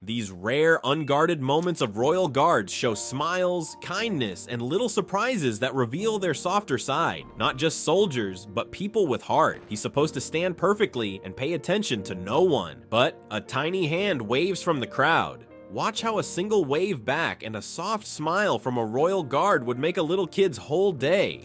These rare, unguarded moments of royal guards show smiles, kindness, and little surprises that reveal their softer side. Not just soldiers, but people with heart. He's supposed to stand perfectly and pay attention to no one, but a tiny hand waves from the crowd. Watch how a single wave back and a soft smile from a royal guard would make a little kid's whole day.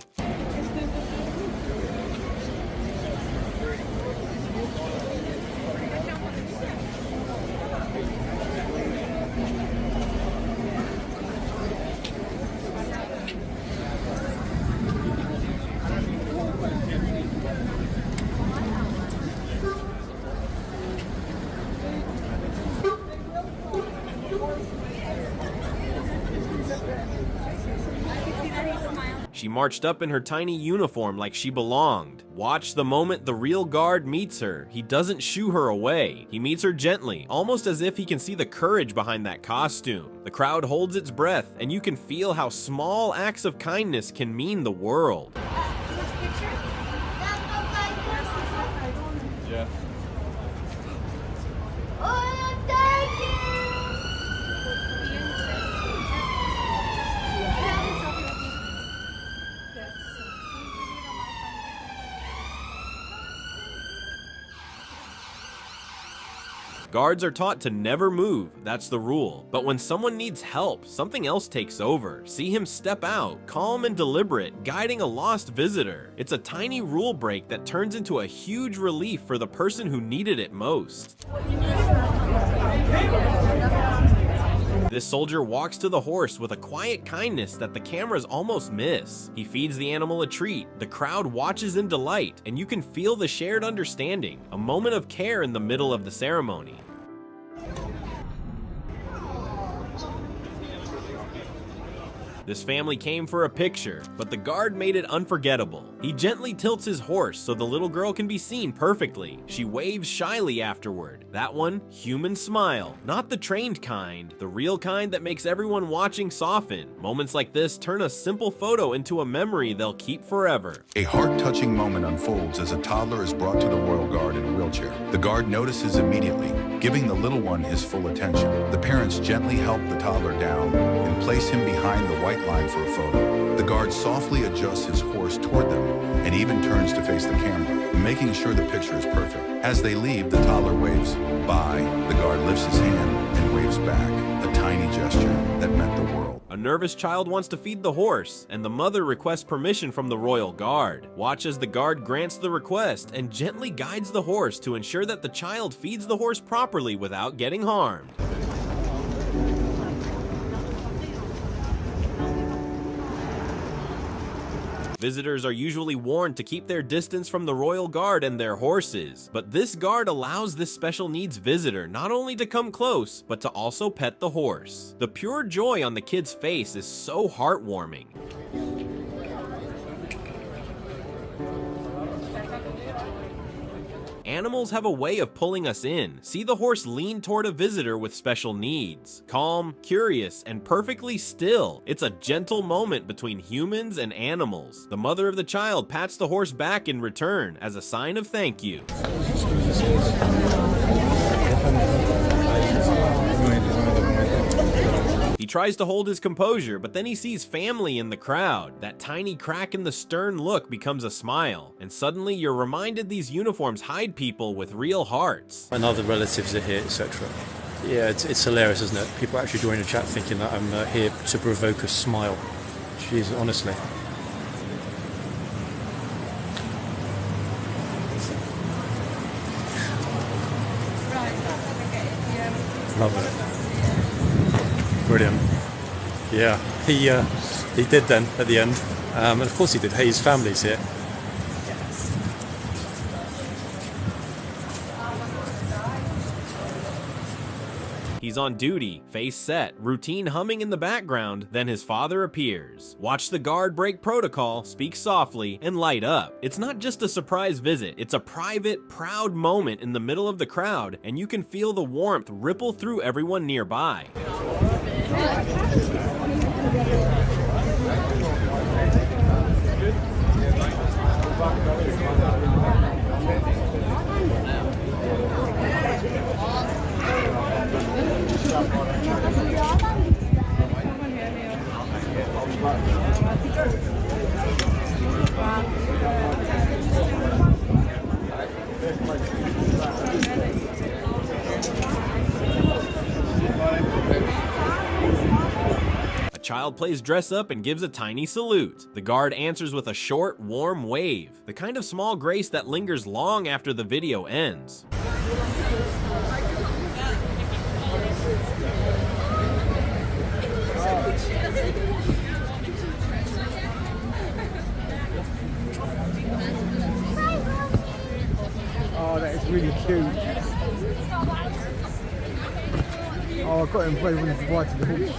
She marched up in her tiny uniform like she belonged. Watch the moment the real guard meets her. He doesn't shoo her away. He meets her gently, almost as if he can see the courage behind that costume. The crowd holds its breath, and you can feel how small acts of kindness can mean the world. Yeah. Guards are taught to never move, that's the rule. But when someone needs help, something else takes over. See him step out, calm and deliberate, guiding a lost visitor. It's a tiny rule break that turns into a huge relief for the person who needed it most. This soldier walks to the horse with a quiet kindness that the cameras almost miss. He feeds the animal a treat, the crowd watches in delight, and you can feel the shared understanding, a moment of care in the middle of the ceremony. This family came for a picture, but the guard made it unforgettable. He gently tilts his horse so the little girl can be seen perfectly. She waves shyly afterward. That one, human smile. Not the trained kind, the real kind that makes everyone watching soften. Moments like this turn a simple photo into a memory they'll keep forever. A heart-touching moment unfolds as a toddler is brought to the royal guard in a wheelchair. The guard notices immediately, giving the little one his full attention. The parents gently help the toddler down and place him behind the white line for a photo. The guard softly adjusts his horse toward them and even turns to face the camera, making sure the picture is perfect. As they leave, the toddler waves bye. The guard lifts his hand and waves back, a tiny gesture that meant the world. A nervous child wants to feed the horse, and the mother requests permission from the royal guard. Watch as the guard grants the request and gently guides the horse to ensure that the child feeds the horse properly without getting harmed. Visitors are usually warned to keep their distance from the royal guard and their horses, but this guard allows this special needs visitor not only to come close, but to also pet the horse. The pure joy on the kid's face is so heartwarming. Animals have a way of pulling us in. See the horse lean toward a visitor with special needs. Calm, curious, and perfectly still. It's a gentle moment between humans and animals. The mother of the child pats the horse back in return as a sign of thank you. He tries to hold his composure, but then he sees family in the crowd. That tiny crack in the stern look becomes a smile, and suddenly you're reminded these uniforms hide people with real hearts. And other relatives are here, etc. Yeah, it's hilarious, isn't it? People actually join the chat thinking that I'm here to provoke a smile. Jeez, honestly. Love it. Brilliant. Yeah, he did then at the end, and of course he did. Hey, his family's here. He's on duty, face set, routine humming in the background, then his father appears. Watch the guard break protocol, speak softly, and light up. It's not just a surprise visit, it's a private, proud moment in the middle of the crowd, and you can feel the warmth ripple through everyone nearby. child plays dress up and gives a tiny salute. The guard answers with a short, warm wave, the kind of small grace that lingers long after the video ends. Oh, that is really cute. Oh, I got him very when he to the horse.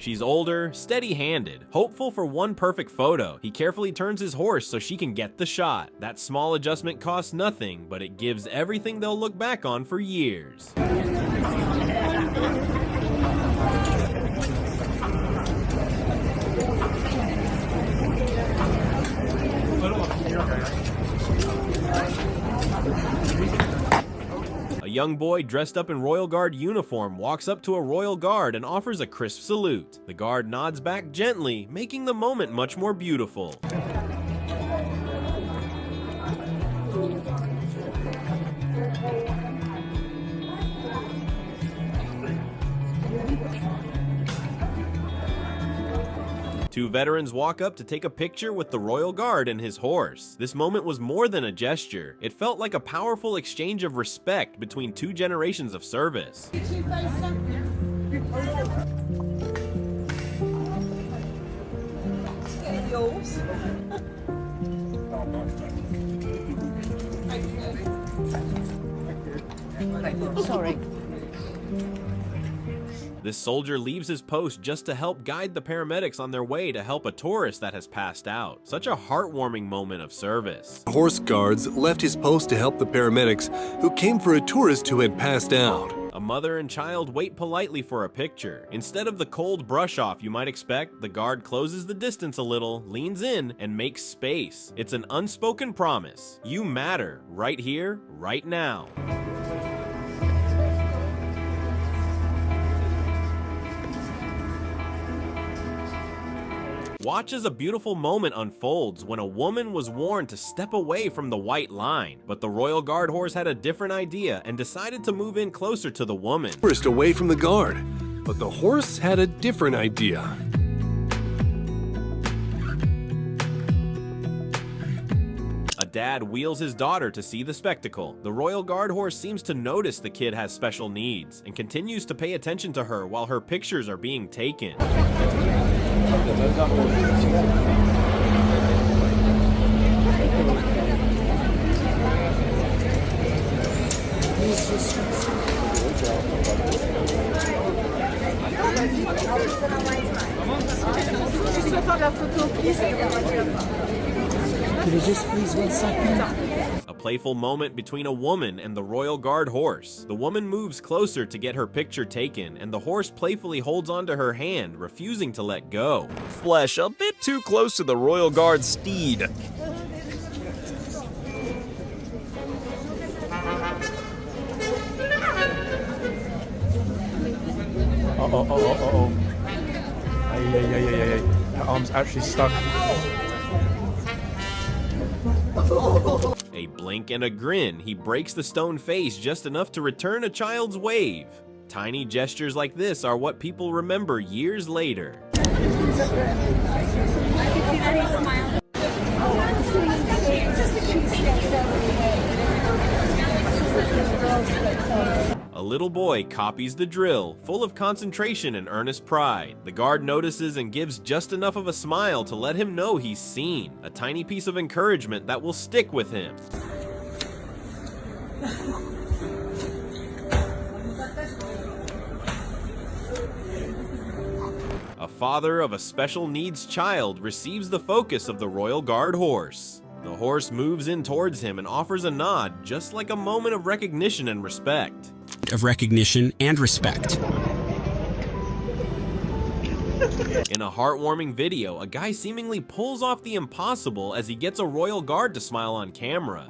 She's older, steady-handed, hopeful for one perfect photo. He carefully turns his horse so she can get the shot. That small adjustment costs nothing, but it gives everything they'll look back on for years. A young boy dressed up in Royal Guard uniform walks up to a Royal Guard and offers a crisp salute. The guard nods back gently, making the moment much more beautiful. Two veterans walk up to take a picture with the Royal Guard and his horse. This moment was more than a gesture. It felt like a powerful exchange of respect between two generations of service. Sorry. This soldier leaves his post just to help guide the paramedics on their way to help a tourist that has passed out. Such a heartwarming moment of service. Horse guards left his post to help the paramedics who came for a tourist who had passed out. A mother and child wait politely for a picture. Instead of the cold brush off you might expect, the guard closes the distance a little, leans in, and makes space. It's an unspoken promise. You matter, right here, right now. Watch as a beautiful moment unfolds when a woman was warned to step away from the white line, but the Royal Guard horse had a different idea and decided to move in closer to the woman. First away from the guard, but the horse had a different idea. A dad wheels his daughter to see the spectacle. The Royal Guard horse seems to notice the kid has special needs and continues to pay attention to her while her pictures are being taken. A playful moment between a woman and the Royal Guard horse. The woman moves closer to get her picture taken, and the horse playfully holds onto her hand, refusing to let go. Flesh a bit too close to the Royal Guard steed. Oh. Hey. Her arm's actually stuck. A blink and a grin, he breaks the stone face just enough to return a child's wave. Tiny gestures like this are what people remember years later. A little boy copies the drill, full of concentration and earnest pride. The guard notices and gives just enough of a smile to let him know he's seen, a tiny piece of encouragement that will stick with him. A father of a special needs child receives the focus of the Royal Guard horse. The horse moves in towards him and offers a nod, just like a moment of recognition and respect. Of recognition and respect. In a heartwarming video, a guy seemingly pulls off the impossible as he gets a Royal Guard to smile on camera.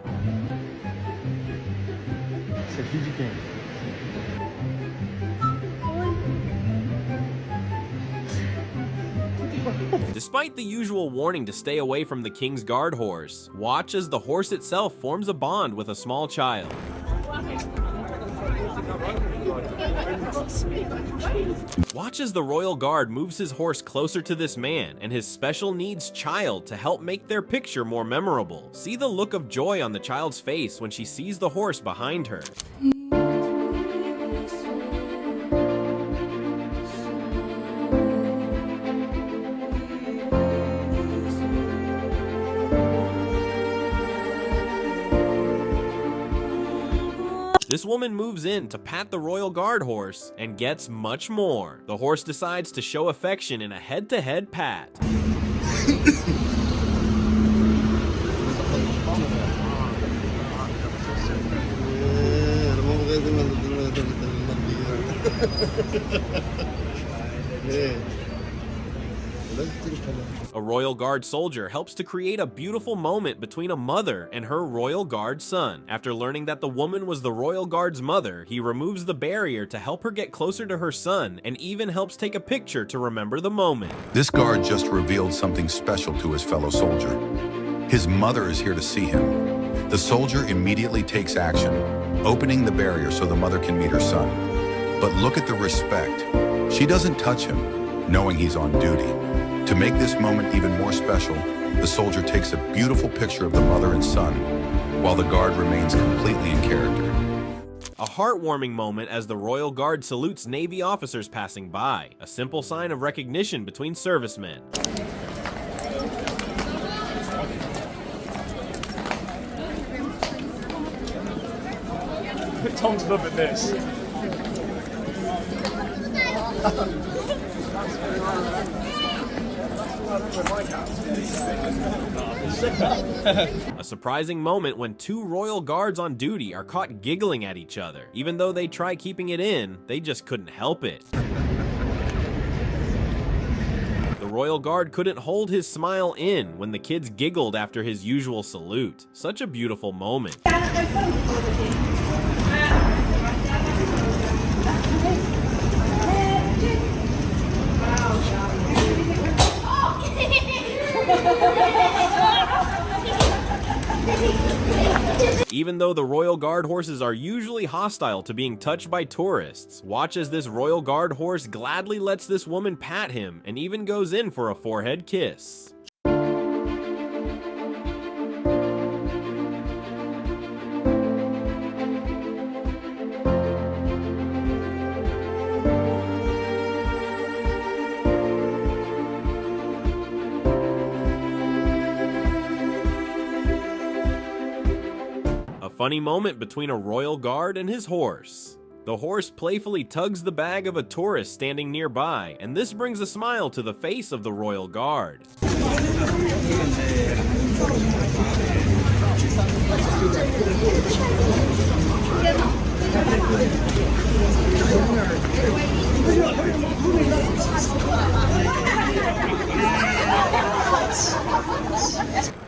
Despite the usual warning to stay away from the King's Guard horse, watch as the horse itself forms a bond with a small child. Watch as the royal guard moves his horse closer to this man and his special needs child to help make their picture more memorable. See the look of joy on the child's face when she sees the horse behind her. This woman moves in to pat the royal guard horse and gets much more. The horse decides to show affection in a head-to-head pat. A royal guard soldier helps to create a beautiful moment between a mother and her royal guard son. After learning that the woman was the royal guard's mother, he removes the barrier to help her get closer to her son and even helps take a picture to remember the moment. This guard just revealed something special to his fellow soldier. His mother is here to see him. The soldier immediately takes action, opening the barrier so the mother can meet her son. But look at the respect. She doesn't touch him, knowing he's on duty. To make this moment even more special, the soldier takes a beautiful picture of the mother and son, while the guard remains completely in character. A heartwarming moment as the royal guard salutes Navy officers passing by, a simple sign of recognition between servicemen. Tom's loving this. A surprising moment when two royal guards on duty are caught giggling at each other. Even though they try keeping it in, they just couldn't help it. The royal guard couldn't hold his smile in when the kids giggled after his usual salute. Such a beautiful moment. Even though the royal guard horses are usually hostile to being touched by tourists, watch as this royal guard horse gladly lets this woman pat him and even goes in for a forehead kiss. Funny moment between a royal guard and his horse. The horse playfully tugs the bag of a tourist standing nearby, and this brings a smile to the face of the royal guard.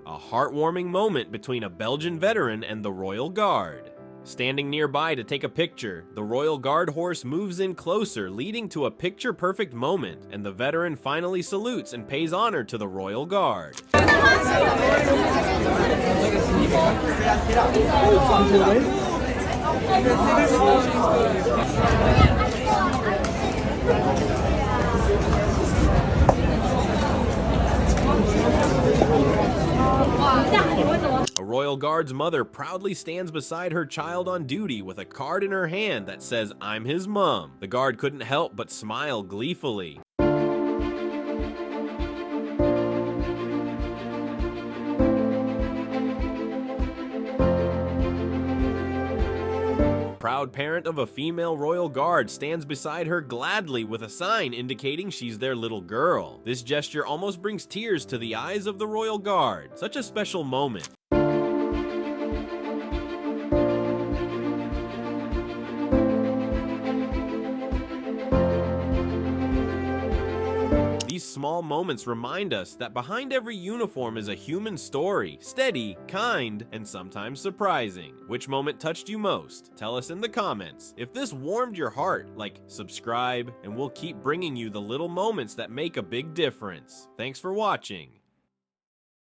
A heartwarming moment between a Belgian veteran and the royal guard. Standing nearby to take a picture, the royal guard horse moves in closer, leading to a picture-perfect moment, and the veteran finally salutes and pays honor to the royal guard. A royal guard's mother proudly stands beside her child on duty with a card in her hand that says, "I'm his mom." The guard couldn't help but smile gleefully. Proud parent of a female royal guard stands beside her gladly with a sign indicating she's their little girl. This gesture almost brings tears to the eyes of the royal guard. Such a special moment. These small moments remind us that behind every uniform is a human story, steady, kind, and sometimes surprising. Which moment touched you most? Tell us in the comments. If this warmed your heart, subscribe, and we'll keep bringing you the little moments that make a big difference. Thanks for watching.